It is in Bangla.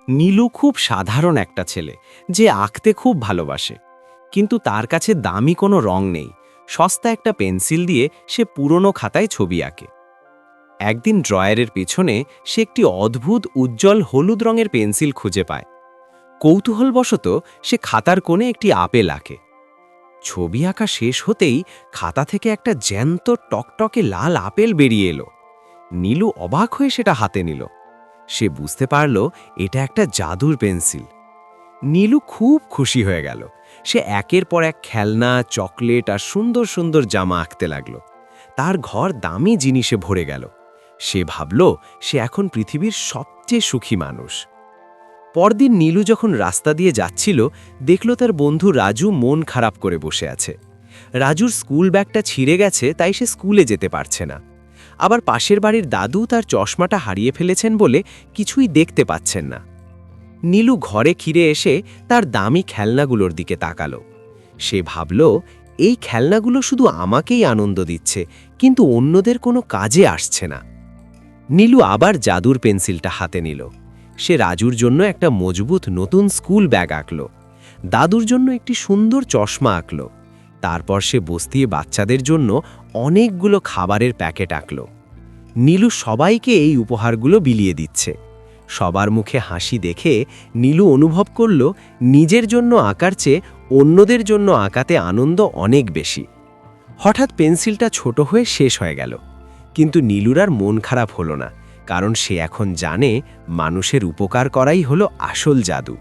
নীলু খুব সাধারণ একটা ছেলে যে আঁকতে খুব ভালোবাসে, কিন্তু তার কাছে দামি কোনো রং নেই। সস্তা একটা পেন্সিল দিয়ে সে পুরনো খাতায় ছবি আঁকে। একদিন ড্রয়ারের পিছনে সে একটি অদ্ভুত উজ্জ্বল হলুদ রঙের পেন্সিল খুঁজে পায়। কৌতূহলবশত সে খাতার কোণে একটি আপেল আঁকে। ছবি আঁকা শেষ হতেই খাতা থেকে একটা জ্যান্ত টকটকে লাল আপেল বেরিয়ে এলো। নীলু অবাক হয়ে সেটা হাতে নিল। সে বুঝতে পারল এটা একটা জাদুর পেন্সিল। নীলু খুব খুশি হয়ে গেল। সে একের পর এক খেলনা, চকলেট আর সুন্দর সুন্দর জামা আঁকতে লাগল। তার ঘর দামি জিনিসে ভরে গেল। সে ভাবল সে এখন পৃথিবীর সবচেয়ে সুখী মানুষ। পরদিন নীলু যখন রাস্তা দিয়ে যাচ্ছিল, দেখল তার বন্ধু রাজু মন খারাপ করে বসে আছে। রাজুর স্কুল ব্যাগটা ছিঁড়ে গেছে, তাই সে স্কুলে যেতে পারছে না। আবার পাশের বাড়ির দাদু তার চশমাটা হারিয়ে ফেলেছেন বলে কিছুই দেখতে পাচ্ছেন না। নীলু ঘরে ফিরে এসে তার দামি খেলনাগুলোর দিকে তাকালো। সে ভাবল, এই খেলনাগুলো শুধু আমাকেই আনন্দ দিচ্ছে, কিন্তু অন্যদের কোনো কাজে আসছে না। নীলু আবার জাদুর পেন্সিলটা হাতে নিল। সে রাজুর জন্য একটা মজবুত নতুন স্কুল ব্যাগ আঁকল। দাদুর জন্য একটি সুন্দর চশমা আঁকল। তারপর সে বস্তির বাচ্চাদের জন্য অনেকগুলো খাবারের প্যাকেট আঁকল। নীলু সবাইকে এই উপহারগুলো বিলিয়ে দিচ্ছে। সবার মুখে হাসি দেখে নীলু অনুভব করল নিজের জন্য আঁকার চেয়ে অন্যদের জন্য আঁকাতে আনন্দ অনেক বেশি। হঠাৎ পেন্সিলটা ছোট হয়ে শেষ হয়ে গেল, কিন্তু নীলুর আর মন খারাপ হলো না, কারণ সে এখন জানে মানুষের উপকার করাই হলো আসল জাদু।